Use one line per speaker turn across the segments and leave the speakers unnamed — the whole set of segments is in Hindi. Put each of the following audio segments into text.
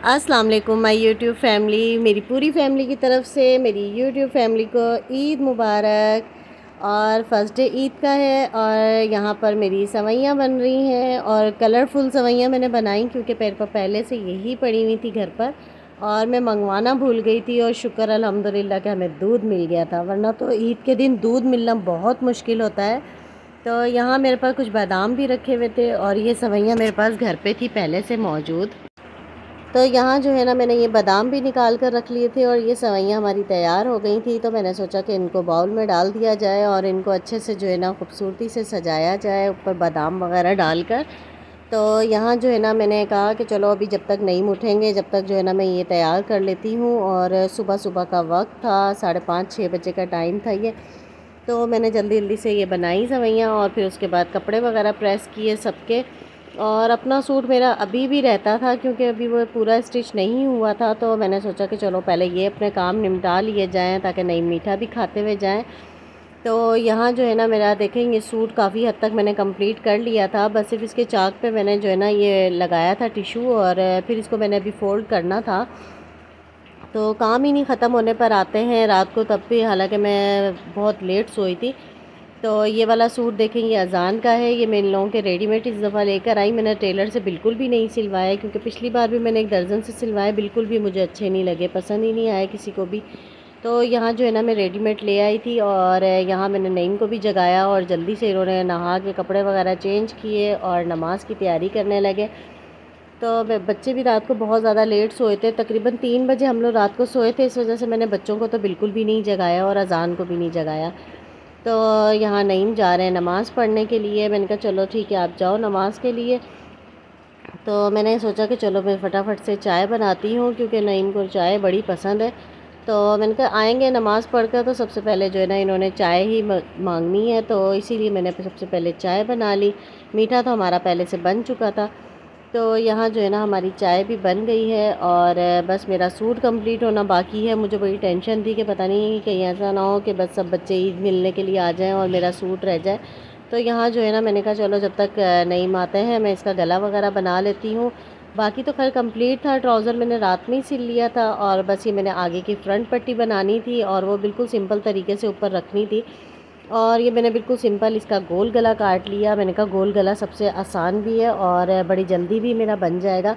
अस्सलाम वालेकुम माय यूट्यूब फैमिली। मेरी पूरी फैमिली की तरफ से मेरी यूट्यूब फैमिली को ईद मुबारक। और फर्स्ट डे ईद का है और यहाँ पर मेरी सवैयाँ बन रही हैं और कलरफुल सवैयाँ मैंने बनाई क्योंकि मेरे पर पहले से यही पड़ी हुई थी घर पर और मैं मंगवाना भूल गई थी। और शुक्र अल्हम्दुलिल्लाह कि हमें दूध मिल गया था, वरना तो ईद के दिन दूध मिलना बहुत मुश्किल होता है। तो यहाँ मेरे पास कुछ बादाम भी रखे हुए थे और ये सवैयाँ मेरे पास घर पे थी पहले से मौजूद। तो यहाँ जो है ना, मैंने ये बादाम भी निकाल कर रख लिए थे और ये सवैयाँ हमारी तैयार हो गई थी। तो मैंने सोचा कि इनको बाउल में डाल दिया जाए और इनको अच्छे से जो है ना खूबसूरती से सजाया जाए ऊपर बादाम वगैरह डालकर। तो यहाँ जो है ना, मैंने कहा कि चलो अभी जब तक नहीं उठेंगे जब तक जो है ना मैं ये तैयार कर लेती हूँ। और सुबह सुबह का वक्त था, 5:30-6 बजे का टाइम था ये। तो मैंने जल्दी जल्दी से ये बनाई सवैयाँ और फिर उसके बाद कपड़े वगैरह प्रेस किए सबके। और अपना सूट मेरा अभी भी रहता था क्योंकि अभी वो पूरा स्टिच नहीं हुआ था। तो मैंने सोचा कि चलो पहले ये अपने काम निपटा लिए जाएँ ताकि नई मीठा भी खाते हुए जाएँ। तो यहाँ जो है ना, मेरा देखें ये सूट काफ़ी हद तक मैंने कंप्लीट कर लिया था। बस सिर्फ इसके चाक पे मैंने जो है ना ये लगाया था टिशू और फिर इसको मैंने अभी फ़ोल्ड करना था। तो काम ही नहीं ख़त्म होने पर आते हैं रात को, तब भी हालांकि मैं बहुत लेट सोई थी। तो ये वाला सूट देखें, ये अजान का है। ये मैं इन लोगों के रेडीमेड इस दफ़ा लेकर आई। मैंने टेलर से बिल्कुल भी नहीं सिलवाया क्योंकि पिछली बार भी मैंने एक दर्जन से सिलवाए, बिल्कुल भी मुझे अच्छे नहीं लगे, पसंद ही नहीं आए किसी को भी। तो यहाँ जो है ना, मैं रेडीमेड ले आई थी और यहाँ मैंने नईम को भी जगाया और जल्दी से इन्होंने नहा के कपड़े वगैरह चेंज किए और नमाज़ की तैयारी करने लगे। तो बच्चे भी रात को बहुत ज़्यादा लेट सोए थे, तकरीबन 3 बजे हम लोग रात को सोए थे। इस वजह से मैंने बच्चों को तो बिल्कुल भी नहीं जगाया और अजान को भी नहीं जगाया। तो यहाँ नईम जा रहे हैं नमाज़ पढ़ने के लिए। मैंने कहा चलो ठीक है, आप जाओ नमाज़ के लिए। तो मैंने सोचा कि चलो मैं फ़टाफ़ट से चाय बनाती हूँ क्योंकि नईम को चाय बड़ी पसंद है। तो मैंने कहा आएंगे नमाज़ पढ़कर तो सबसे पहले जो है ना इन्होंने चाय ही मांगनी है, तो इसीलिए मैंने सबसे पहले चाय बना ली। मीठा तो हमारा पहले से बन चुका था। तो यहाँ जो है ना, हमारी चाय भी बन गई है और बस मेरा सूट कंप्लीट होना बाकी है। मुझे बड़ी टेंशन थी कि पता नहीं कहीं ऐसा ना हो कि बस सब बच्चे ईद मिलने के लिए आ जाएं और मेरा सूट रह जाए। तो यहाँ जो है ना, मैंने कहा चलो जब तक नईम आते हैं मैं इसका गला वगैरह बना लेती हूँ। बाकी तो खैर कंप्लीट था। ट्राउज़र मैंने रात में ही सिल लिया था और बस ये मैंने आगे की फ्रंट पट्टी बनानी थी और वो बिल्कुल सिंपल तरीके से ऊपर रखनी थी। और ये मैंने बिल्कुल सिंपल इसका गोल गला काट लिया। मैंने कहा गोल गला सबसे आसान भी है और बड़ी जल्दी भी मेरा बन जाएगा।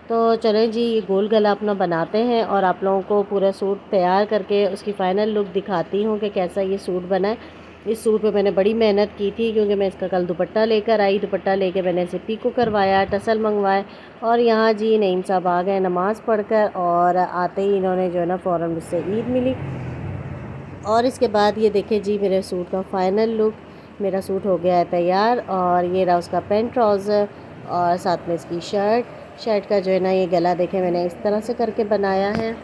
तो चलें जी, ये गोल गला अपना बनाते हैं और आप लोगों को पूरा सूट तैयार करके उसकी फ़ाइनल लुक दिखाती हूँ कि कैसा ये सूट बना है। इस सूट पे मैंने बड़ी मेहनत की थी क्योंकि मैं इसका कल दुपट्टा लेकर आई। दुपट्टा लेके मैंने इसे पीको करवाया, टसल मंगवाए। और यहाँ जी नईम साहब आ गए नमाज़ पढ़कर और आते ही इन्होंने जो है ना फ़ौरन मुझसे ईद मिली। और इसके बाद ये देखें जी, मेरे सूट का फ़ाइनल लुक। मेरा सूट हो गया है तैयार और ये रहा उसका पैंट ट्राउज़र और साथ में इसकी शर्ट का जो है ना ये गला देखें मैंने इस तरह से करके बनाया है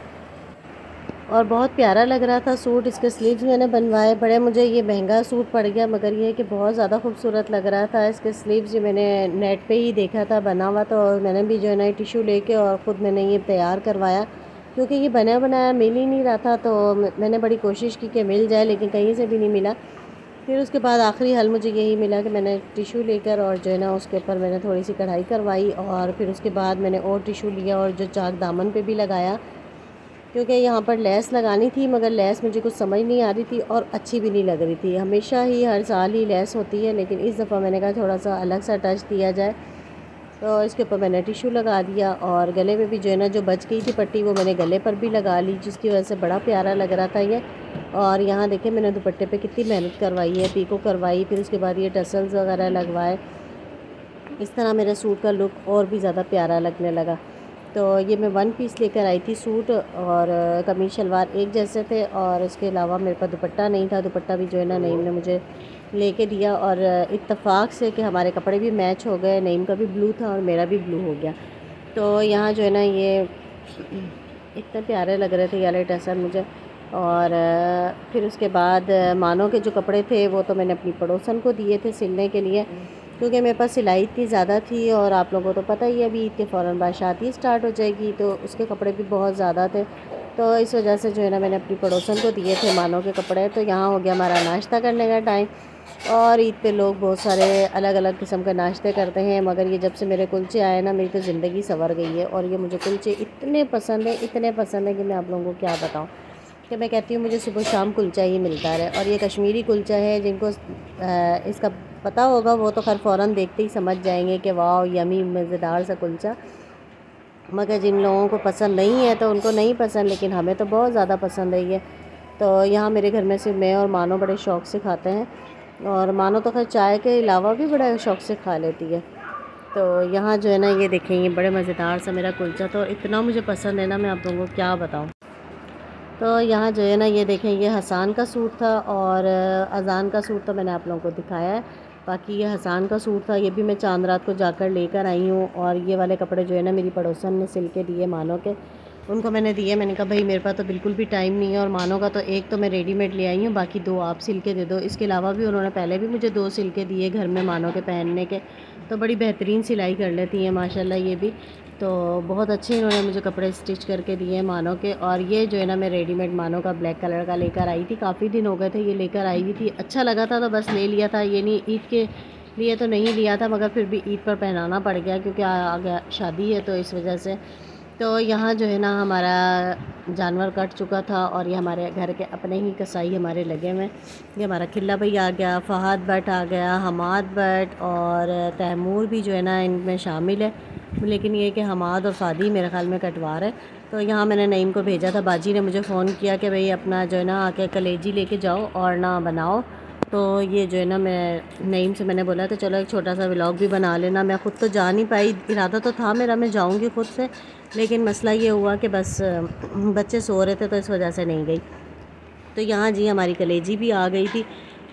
और बहुत प्यारा लग रहा था सूट। इसके स्लीव्स मैंने बनवाए। बड़े मुझे ये महंगा सूट पड़ गया मगर ये कि बहुत ज़्यादा खूबसूरत लग रहा था। इसके स्लीव्स जो मैंने नेट पे ही देखा था बना हुआ, तो मैंने भी जो है ना टिशू लेके और ख़ुद मैंने ये तैयार करवाया क्योंकि ये बना बनाया मिल ही नहीं रहा था। तो मैंने बड़ी कोशिश की कि मिल जाए लेकिन कहीं से भी नहीं मिला। फिर उसके बाद आखिरी हल मुझे यही मिला कि मैंने टिशू लेकर और जो है ना उसके ऊपर मैंने थोड़ी सी कढ़ाई करवाई और फिर उसके बाद मैंने और टिशू लिया और जो चाक दामन पे भी लगाया क्योंकि यहाँ पर लेस लगानी थी मगर लेस मुझे कुछ समझ नहीं आ रही थी और अच्छी भी नहीं लग रही थी। हमेशा ही हर साल ही लेस होती है लेकिन इस दफ़ा मैंने कहा थोड़ा सा अलग सा टच दिया जाए। तो इसके ऊपर मैंने टिशू लगा दिया और गले में भी जो है ना जो बच गई थी पट्टी वो मैंने गले पर भी लगा ली, जिसकी वजह से बड़ा प्यारा लग रहा था ये। और यहाँ देखें मैंने दुपट्टे पे कितनी मेहनत करवाई है, पीको करवाई, फिर उसके बाद ये टसल्स वगैरह लगवाए। इस तरह मेरे सूट का लुक और भी ज़्यादा प्यारा लगने लगा। तो ये मैं 1 पीस लेकर आई थी सूट और कमीज शलवार एक जैसे थे और इसके अलावा मेरे पास दुपट्टा नहीं था। दुपट्टा भी जो है ना नईम ने मुझे लेके दिया और इत्तेफाक से कि हमारे कपड़े भी मैच हो गए। नईम का भी ब्लू था और मेरा भी ब्लू हो गया। तो यहाँ जो है ना ये इतने प्यारे लग रहे थे ये टसल मुझे। और फिर उसके बाद मानो के जो कपड़े थे वो तो मैंने अपनी पड़ोसन को दिए थे सिलने के लिए क्योंकि मेरे पास सिलाई इतनी ज़्यादा थी और आप लोगों को तो पता ही है अभी ईद के फ़ौरन बाद शादी स्टार्ट हो जाएगी तो उसके कपड़े भी बहुत ज़्यादा थे। तो इस वजह से जो है ना मैंने अपनी पड़ोसन को दिए थे मानो के कपड़े। तो यहाँ हो गया हमारा नाश्ता करने का टाइम और ईद पे लोग बहुत सारे अलग अलग किस्म के नाश्ते करते हैं, मगर ये जब से मेरे कुलचे आए ना, मेरी तो ज़िंदगी संवर गई है। और ये मुझे कुलचे इतने पसंद है, इतने पसंद है कि मैं आप लोगों को क्या बताऊँ, कि मैं कहती हूँ मुझे सुबह शाम कुलचा ही मिलता है। और ये कश्मीरी कुलचा है, जिनको इसका पता होगा वो तो खैर फ़ौरन देखते ही समझ जाएंगे कि वाह यमी मज़ेदार सा कुलचा। मगर जिन लोगों को पसंद नहीं है तो उनको नहीं पसंद, लेकिन हमें तो बहुत ज़्यादा पसंद है ये। तो यहाँ मेरे घर में सिर्फ मैं और मानो बड़े शौक़ से खाते हैं, और मानो तो खैर चाय के अलावा भी बड़ा शौक़ से खा लेती है। तो यहाँ जो है ना, ये देखेंगे बड़े मज़ेदार सा मेरा कुलचा, तो इतना मुझे पसंद है ना, मैं आप लोगों को क्या बताऊँ। तो यहाँ जो है ना, ये देखें, ये हसान का सूट था, और अज़ान का सूट तो मैंने आप लोगों को दिखाया है। बाकी ये हसान का सूट था, ये भी मैं चांद रात को जाकर लेकर आई हूँ। और ये वाले कपड़े जो है ना, मेरी पड़ोसन ने सिल के दिए मानो के, उनको मैंने दिए। मैंने कहा भाई मेरे पास तो बिल्कुल भी टाइम नहीं है, और मानो का तो एक तो मैं रेडीमेड ले आई हूँ, बाकी 2 आप सिल के दे दो। इसके अलावा भी उन्होंने पहले भी मुझे 2 सिल के दिए घर में मानो के पहनने के। तो बड़ी बेहतरीन सिलाई कर लेती हैं माशाल्लाह ये भी। तो बहुत अच्छे इन्होंने मुझे कपड़े स्टिच करके दिए मानो के। और ये जो है ना, मैं रेडीमेड मानो का ब्लैक कलर का लेकर आई थी, काफ़ी दिन हो गए थे ये लेकर आई हुई थी। अच्छा लगा था तो बस ले लिया था, ये नहीं ईद के लिए तो नहीं लिया था, मगर फिर भी ईद पर पहनाना पड़ गया क्योंकि आगे शादी है, तो इस वजह से। तो यहाँ जो है ना, हमारा जानवर कट चुका था, और ये हमारे घर के अपने ही कसाई हमारे लगे हुए। ये हमारा खिल्ला भाई आ गया, फ़हाद भट्ट आ गया, हमाद भट्ट और तैमूर भी जो है ना इनमें शामिल है। लेकिन ये कि हमाद और फ़ादी मेरे ख़्याल में कटवा रहे। तो यहाँ मैंने नईम को भेजा था, बाजी ने मुझे फ़ोन किया कि भाई अपना जो है ना आके कलेजी लेके जाओ और ना बनाओ। तो ये जो है ना, मैं नईम से मैंने बोला कि चलो एक छोटा सा व्लॉग भी बना लेना। मैं ख़ुद तो जा नहीं पाई, इरादा तो था मेरा मैं जाऊंगी ख़ुद से, लेकिन मसला ये हुआ कि बस बच्चे सो रहे थे, तो इस वजह से नहीं गई। तो यहाँ जी हमारी कलेजी भी आ गई थी।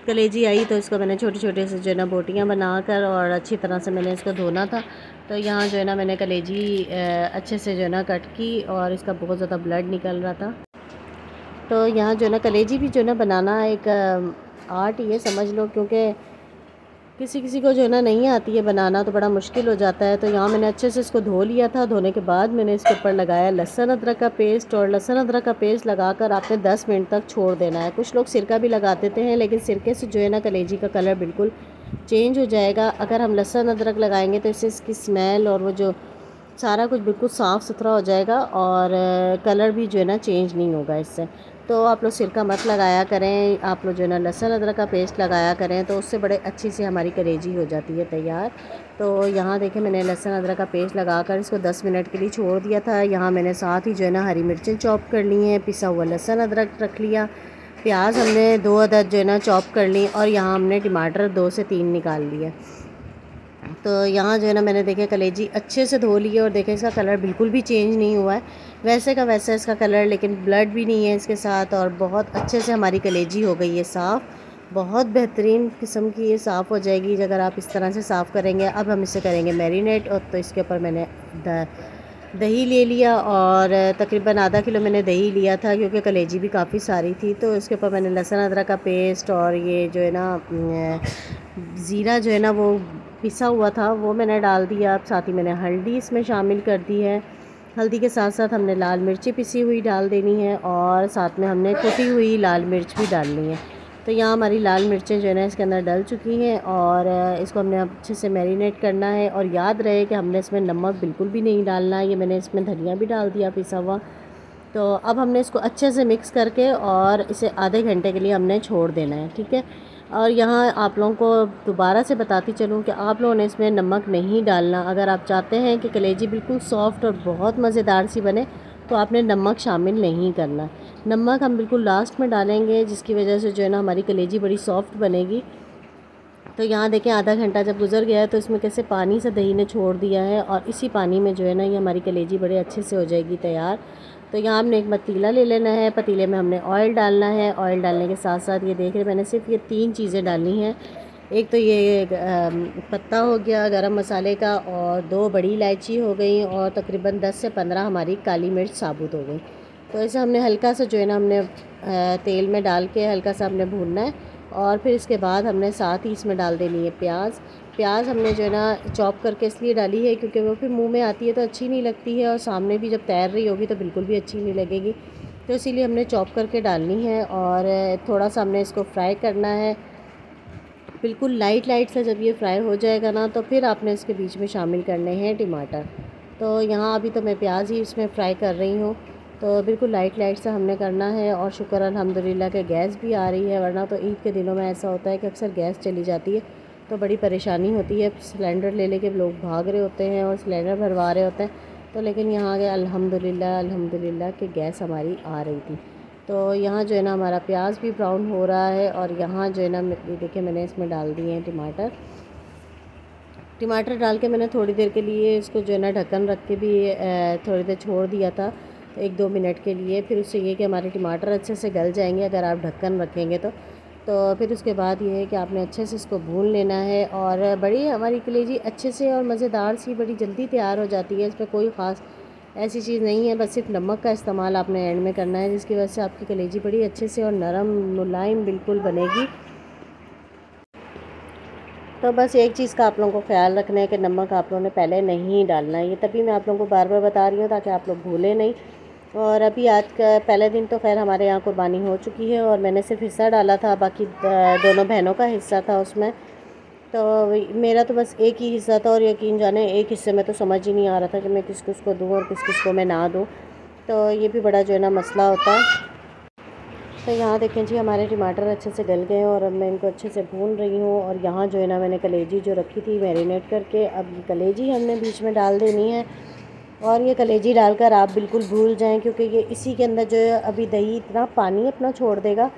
कलेजी आई तो इसको मैंने छोटे छोटे से जो है ना बोटियाँ बनाकर, और अच्छी तरह से मैंने इसको धोना था। तो यहाँ जो है ना, मैंने कलेजी अच्छे से जो है ना कट की, और इसका बहुत ज़्यादा ब्लड निकल रहा था। तो यहाँ जो है ना, कलेजी भी जो है ना बनाना एक आर्ट ही है समझ लो, क्योंकि किसी किसी को जो है ना नहीं आती है बनाना, तो बड़ा मुश्किल हो जाता है। तो यहाँ मैंने अच्छे से इसको धो लिया था। धोने के बाद मैंने इसके ऊपर लगाया लहसुन अदरक का पेस्ट, और लहसुन अदरक का पेस्ट लगाकर आपने 10 मिनट तक छोड़ देना है। कुछ लोग सिरका भी लगा देते हैं, लेकिन सिरके से जो है ना कलेजी का कलर बिल्कुल चेंज हो जाएगा। अगर हम लहसुन अदरक लगाएंगे तो इससे इसकी स्मेल और वो जो सारा कुछ बिल्कुल साफ़ सुथरा हो जाएगा, और कलर भी जो है ना चेंज नहीं होगा इससे। तो आप लोग सिरका मत लगाया करें, आप लोग जो है ना लहसुन अदरक का पेस्ट लगाया करें, तो उससे बड़े अच्छी से हमारी कलेजी हो जाती है तैयार। तो यहाँ देखें, मैंने लहसुन अदरक का पेस्ट लगाकर इसको 10 मिनट के लिए छोड़ दिया था। यहाँ मैंने साथ ही जो है ना हरी मिर्चें चॉप कर ली हैं, पिसा हुआ लहसुन अदरक रख लिया, प्याज हमने 2 अदद जो है ना चॉप कर ली, और यहाँ हमने टमाटर 2 से 3 निकाल लिए। तो यहाँ जो है ना, मैंने देखे कलेजी अच्छे से धो ली है, और देखें इसका कलर बिल्कुल भी चेंज नहीं हुआ है, वैसे का वैसा इसका कलर, लेकिन ब्लड भी नहीं है इसके साथ। और बहुत अच्छे से हमारी कलेजी हो गई है साफ़, बहुत बेहतरीन किस्म की ये साफ़ हो जाएगी अगर आप इस तरह से साफ़ करेंगे। अब हम इसे करेंगे मैरिनेट, और तो इसके ऊपर मैंने दही ले लिया, और तकरीबन आधा किलो मैंने दही लिया था, क्योंकि कलेजी भी काफ़ी सारी थी। तो इसके ऊपर मैंने लहसुन अदरक का पेस्ट, और ये जो है ना ज़ीरा जो है ना वो पिसा हुआ था, वो मैंने डाल दिया। साथ ही मैंने हल्दी इसमें शामिल कर दी है। हल्दी के साथ साथ हमने लाल मिर्ची पिसी हुई डाल देनी है, और साथ में हमने कुटी हुई लाल मिर्च भी डालनी है। तो यहाँ हमारी लाल मिर्चें जो है ना इसके अंदर डल चुकी हैं, और इसको हमने अच्छे से मैरिनेट करना है। और याद रहे कि हमने इसमें नमक बिल्कुल भी नहीं डालना है, ये मैंने इसमें धनिया भी डाल दिया पिसा हुआ। तो अब हमने इसको अच्छे से मिक्स करके, और इसे आधे घंटे के लिए हमने छोड़ देना है, ठीक है। और यहाँ आप लोगों को दोबारा से बताती चलूँ कि आप लोगों ने इसमें नमक नहीं डालना। अगर आप चाहते हैं कि कलेजी बिल्कुल सॉफ़्ट और बहुत मज़ेदार सी बने, तो आपने नमक शामिल नहीं करना। नमक हम बिल्कुल लास्ट में डालेंगे, जिसकी वजह से जो है ना हमारी कलेजी बड़ी सॉफ़्ट बनेगी। तो यहाँ देखें, आधा घंटा जब गुजर गया है, तो इसमें कैसे पानी से दही ने छोड़ दिया है, और इसी पानी में जो है ना ये हमारी कलेजी बड़े अच्छे से हो जाएगी तैयार। तो यहाँ हमने एक पतीला ले लेना है, पतीले में हमने ऑयल डालना है। ऑयल डालने के साथ साथ ये देख रहे, मैंने सिर्फ ये 3 चीज़ें डालनी हैं। एक तो ये पत्ता हो गया गरम मसाले का, और 2 बड़ी इलायची हो गई, और तकरीबन 10 से 15 हमारी काली मिर्च साबुत हो गई। तो इसे हमने हल्का सा जो है ना हमने तेल में डाल के हल्का सा हमने भूनना है, और फिर इसके बाद हमने साथ ही इसमें डाल देनी है प्याज। प्याज हमने जो है ना चॉप करके इसलिए डाली है क्योंकि वो फिर मुंह में आती है तो अच्छी नहीं लगती है, और सामने भी जब तैर रही होगी तो बिल्कुल भी अच्छी नहीं लगेगी। तो इसीलिए हमने चॉप करके डालनी है, और थोड़ा सा हमने इसको फ्राई करना है। बिल्कुल लाइट लाइट सा जब ये फ्राई हो जाएगा ना, तो फिर आपने इसके बीच में शामिल करने हैं टमाटर। तो यहाँ अभी तो मैं प्याज ही इसमें फ्राई कर रही हूँ। तो बिल्कुल लाइट लाइट सा हमने करना है। और शुक्र अल्हम्दुलिल्लाह कि गैस भी आ रही है, वरना तो ईद के दिनों में ऐसा होता है कि अक्सर गैस चली जाती है तो बड़ी परेशानी होती है। सिलेंडर ले लेके लोग भाग रहे होते हैं और सिलेंडर भरवा रहे होते हैं। तो लेकिन यहाँ आगे अल्हम्दुलिल्लाह कि गैस हमारी आ रही थी। तो यहाँ जो है ना हमारा प्याज भी ब्राउन हो रहा है। और यहाँ जो है ना देखिए मैंने इसमें डाल दिए हैं टमाटर डाल के मैंने थोड़ी देर के लिए इसको जो है ना ढक्कन रख के भी थोड़ी देर छोड़ दिया था, 1-2 मिनट के लिए। फिर उससे ये कि हमारे टमाटर अच्छे से गल जाएंगे अगर आप ढक्कन रखेंगे तो फिर उसके बाद ये है कि आपने अच्छे से इसको भून लेना है। और बड़ी हमारी कलेजी अच्छे से और मज़ेदार सी बड़ी जल्दी तैयार हो जाती है। इसमें कोई ख़ास ऐसी चीज़ नहीं है, बस सिर्फ नमक का इस्तेमाल आपने एंड में करना है, जिसकी वजह से आपकी कलेजी बड़ी अच्छे से और नरम मुलायम बिल्कुल बनेगी। तो बस एक चीज़ का आप लोगों को ख्याल रखना है कि नमक आप लोगों ने पहले नहीं डालना है। ये तभी मैं आप लोगों को बार बार बता रही हूँ ताकि आप लोग भूलें नहीं। और अभी आज का पहले दिन तो खैर हमारे यहाँ कुर्बानी हो चुकी है और मैंने सिर्फ हिस्सा डाला था, बाकी दोनों बहनों का हिस्सा था उसमें। तो मेरा तो बस एक ही हिस्सा था और यकीन जाने एक हिस्से में तो समझ ही नहीं आ रहा था कि मैं किस किस को दूँ और किस किस को मैं ना दूँ। तो ये भी बड़ा जो है ना मसला होता है। तो यहाँ देखें जी हमारे टमाटर अच्छे से गल गए हैं और अब मैं इनको अच्छे से भून रही हूँ। और यहाँ जो है ना मैंने कलेजी जो रखी थी मैरिनेट करके, अब ये कलेजी हमने बीच में डाल देनी है। और ये कलेजी डालकर आप बिल्कुल भूल जाएं, क्योंकि ये इसी के अंदर जो है अभी दही इतना पानी अपना छोड़ देगा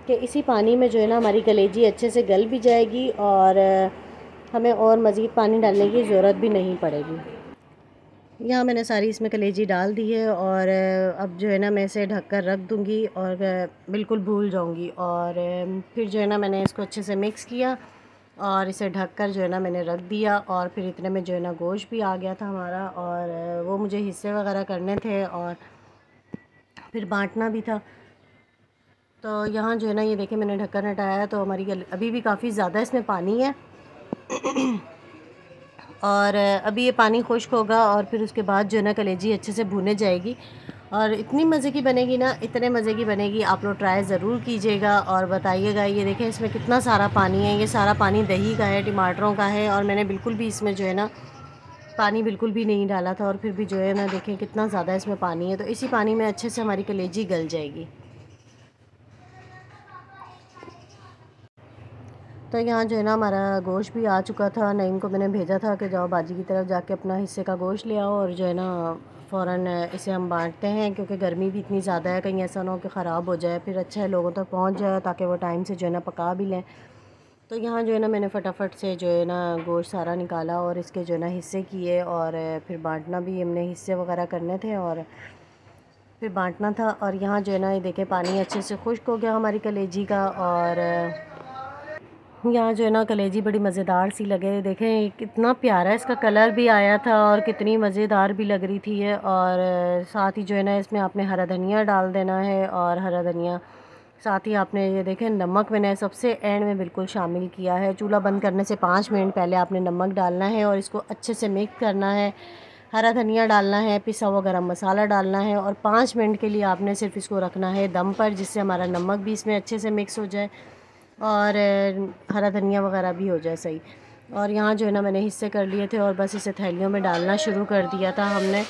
कि इसी पानी में जो है ना हमारी कलेजी अच्छे से गल भी जाएगी और हमें और मज़ीद पानी डालने की ज़रूरत भी नहीं पड़ेगी। यहाँ मैंने सारी इसमें कलेजी डाल दी है और अब जो है ना मैं इसे ढक कर रख दूँगी और बिल्कुल भूल जाऊँगी। और फिर जो है ना मैंने इसको अच्छे से मिक्स किया और इसे ढक कर जो है ना मैंने रख दिया। और फिर इतने में जो है ना गोश्त भी आ गया था हमारा और वो मुझे हिस्से वगैरह करने थे और फिर बांटना भी था। तो यहाँ जो है ना ये देखिए मैंने ढक्कन हटाया तो हमारी अभी भी काफ़ी ज़्यादा इसमें पानी है और अभी ये पानी खुश्क होगा और फिर उसके बाद जो है ना कलेजी अच्छे से भुने जाएगी और इतनी मज़े की बनेगी ना, इतने मज़े की बनेगी। आप लोग ट्राई ज़रूर कीजिएगा और बताइएगा। ये देखें इसमें कितना सारा पानी है, ये सारा पानी दही का है, टमाटरों का है और मैंने बिल्कुल भी इसमें जो है ना पानी बिल्कुल भी नहीं डाला था। और फिर भी जो है ना देखें कितना ज़्यादा इसमें पानी है, तो इसी पानी में अच्छे से हमारी कलेजी गल जाएगी। तो यहाँ जो है ना हमारा गोश्त भी आ चुका था। नईम को मैंने भेजा था कि जाओ बाजी की तरफ जाके अपना हिस्से का गोश्त ले आओ और जो है ना फ़ौरन इसे हम बांटते हैं, क्योंकि गर्मी भी इतनी ज़्यादा है, कहीं ऐसा ना हो कि ख़राब हो जाए, फिर अच्छा है लोगों तक पहुँच जाए ताकि वो टाइम से जो है ना पका भी लें। तो यहाँ जो है ना मैंने फटाफट से जो है ना गोश्त सारा निकाला और इसके जो है ना हिस्से किए और फिर बांटना भी हमने हिस्से वगैरह करने थे और फिर बांटना था। और यहाँ जो है ना ये देखें पानी अच्छे से खुश्क हो गया हमारी कलेजी का और यहाँ जो है ना कलेजी बड़ी मज़ेदार सी लगे। देखें कितना प्यारा इसका कलर भी आया था और कितनी मज़ेदार भी लग रही थी ये। और साथ ही जो है ना इसमें आपने हरा धनिया डाल देना है और हरा धनिया साथ ही आपने ये देखें नमक मैंने सबसे एंड में बिल्कुल शामिल किया है। चूल्हा बंद करने से 5 मिनट पहले आपने नमक डालना है और इसको अच्छे से मिक्स करना है। हरा धनिया डालना है, पिसा हुआ गरम मसाला डालना है और 5 मिनट के लिए आपने सिर्फ इसको रखना है दम पर, जिससे हमारा नमक भी इसमें अच्छे से मिक्स हो जाए और हरा धनिया वगैरह भी हो जाए सही। और यहाँ जो है ना मैंने हिस्से कर लिए थे और बस इसे थैलियों में डालना शुरू कर दिया था हमने।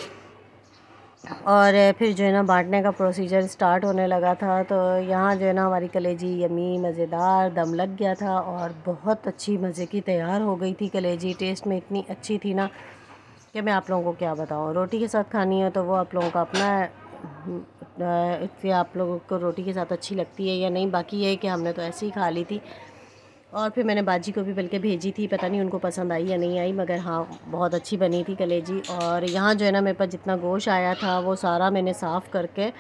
और फिर जो है ना बांटने का प्रोसीजर स्टार्ट होने लगा था। तो यहाँ जो है ना हमारी कलेजी यमी मज़ेदार दम लग गया था और बहुत अच्छी मज़े की तैयार हो गई थी कलेजी। टेस्ट में इतनी अच्छी थी ना कि मैं आप लोगों को क्या बताऊँ। रोटी के साथ खानी है तो वो आप लोगों का अपना इससे आप लोगों को रोटी के साथ अच्छी लगती है या नहीं, बाकी ये है कि हमने तो ऐसे ही खा ली थी। और फिर मैंने बाजी को भी बल्कि भेजी थी, पता नहीं उनको पसंद आई या नहीं आई, मगर हाँ बहुत अच्छी बनी थी कलेजी। और यहाँ जो है ना मेरे पास जितना गोश्त आया था वो सारा मैंने साफ़ करके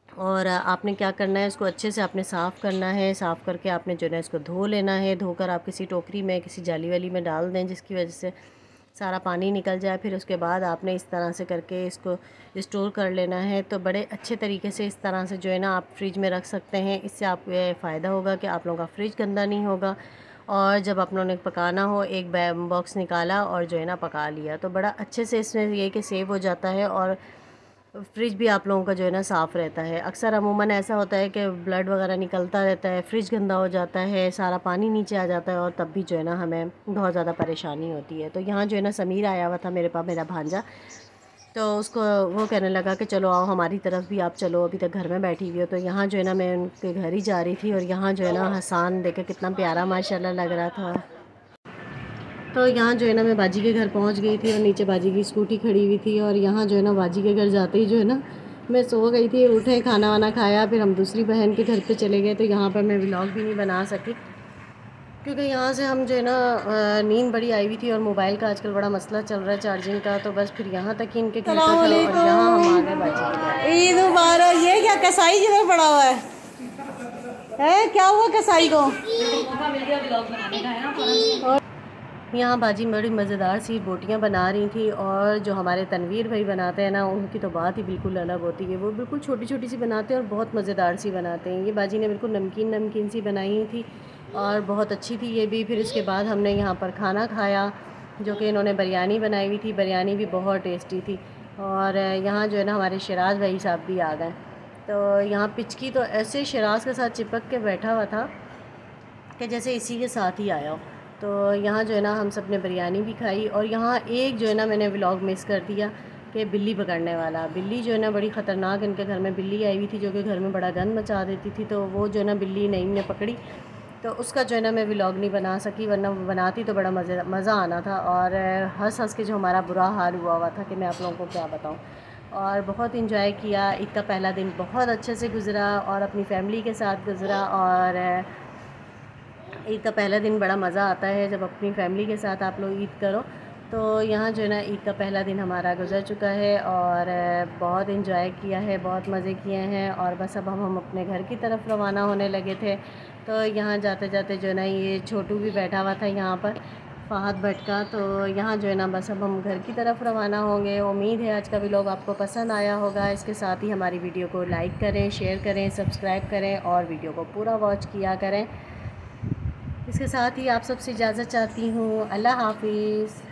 और आपने क्या करना है इसको अच्छे से आपने साफ़ करना है। साफ़ करके आपने जो है ना इसको धो लेना है। धोकर आप किसी टोकरी में किसी जाली वाली में डाल दें जिसकी वजह से सारा पानी निकल जाए। फिर उसके बाद आपने इस तरह से करके इसको स्टोर कर लेना है। तो बड़े अच्छे तरीके से इस तरह से जो है ना आप फ्रिज में रख सकते हैं। इससे आपको ये फ़ायदा होगा कि आप लोगों का फ्रिज गंदा नहीं होगा। और जब आप लोगों ने पकाना हो एक बॉक्स निकाला और जो है ना पका लिया तो बड़ा अच्छे से इसमें ये कि सेव हो जाता है और फ्रिज भी आप लोगों का जो है ना साफ़ रहता है। अक्सर अमूमन ऐसा होता है कि ब्लड वगैरह निकलता रहता है, फ्रिज गंदा हो जाता है, सारा पानी नीचे आ जाता है और तब भी जो है ना हमें बहुत ज़्यादा परेशानी होती है। तो यहाँ जो है ना समीर आया हुआ था मेरे पास, मेरा भांजा। तो उसको वो कहने लगा कि चलो आओ हमारी तरफ भी आप चलो, अभी तक घर में बैठी हुई हो। तो यहाँ जो है ना मैं उनके घर ही जा रही थी और यहाँ जो है ना हसन देखे कितना प्यारा माशाल्लाह लग रहा था। तो यहाँ जो है ना मैं बाजी के घर पहुँच गई थी और नीचे बाजी की स्कूटी खड़ी हुई थी। और यहाँ जो है ना बाजी के घर जाते ही जो है ना मैं सो गई थी। उठे, खाना वाना खाया, फिर हम दूसरी बहन के घर पे चले गए। तो यहाँ पर मैं व्लॉग भी नहीं बना सकी क्योंकि यहाँ से हम जो है ना नींद बड़ी आई हुई थी और मोबाइल का आजकल बड़ा मसला चल रहा है चार्जिंग का। तो बस फिर यहाँ तक ही इनके घर पे थे और यहाँ हम आ गए बाजी। ईद मुबारक। ये क्या कसाई जिधर पड़ा हुआ है क्या हुआ कसाई को? और यहाँ बाजी बड़ी मज़ेदार सी बोटियाँ बना रही थी और जो हमारे तनवीर भाई बनाते हैं ना उनकी तो बात ही बिल्कुल अलग होती है। वो बिल्कुल छोटी छोटी सी बनाते हैं और बहुत मज़ेदार सी बनाते हैं। ये बाजी ने बिल्कुल नमकीन नमकीन सी बनाई थी और बहुत अच्छी थी ये भी। फिर इसके बाद हमने यहाँ पर खाना खाया जो कि इन्होंने बिरयानी बनाई हुई थी। बिरयानी भी बहुत टेस्टी थी। और यहाँ जो है ना हमारे शराज भाई साहब भी आ गए। तो यहाँ पिचकी तो ऐसे शराज के साथ चिपक के बैठा हुआ था कि जैसे इसी के साथ ही आया हो। तो यहाँ जो है ना हम सब ने बिरयानी भी खाई। और यहाँ एक जो है ना मैंने व्लॉग मिस कर दिया कि बिल्ली पकड़ने वाला। बिल्ली जो है ना बड़ी ख़तरनाक, इनके घर में बिल्ली आई हुई थी जो कि घर में बड़ा गंद मचा देती थी। तो वो जो है ना बिल्ली नईम ने पकड़ी, तो उसका जो है ना मैं व्लॉग नहीं बना सकी, वरना बनाती तो बड़ा मज़ा आना था। और हंस हंस के जो हमारा बुरा हाल हुआ था कि मैं आप लोगों को क्या बताऊँ। और बहुत इंजॉय किया। ईद का पहला दिन बहुत अच्छे से गुज़रा और अपनी फैमिली के साथ गुज़रा। और ईद का पहला दिन बड़ा मज़ा आता है जब अपनी फैमिली के साथ आप लोग ईद करो। तो यहाँ जो है ना ईद का पहला दिन हमारा गुजर चुका है और बहुत इंजॉय किया है, बहुत मज़े किए हैं। और बस अब हम अपने घर की तरफ रवाना होने लगे थे। तो यहाँ जाते जाते जो है ना ये छोटू भी बैठा हुआ था यहाँ पर, फ़हद भट्ट का। तो यहाँ जो है ना बस अब हम घर की तरफ रवाना होंगे। उम्मीद है आज का व्लॉग आपको पसंद आया होगा। इसके साथ ही हमारी वीडियो को लाइक करें, शेयर करें, सब्सक्राइब करें और वीडियो को पूरा वॉच किया करें। इसके साथ ही आप सबसे इजाज़त चाहती हूँ। अल्लाह हाफ़िज़।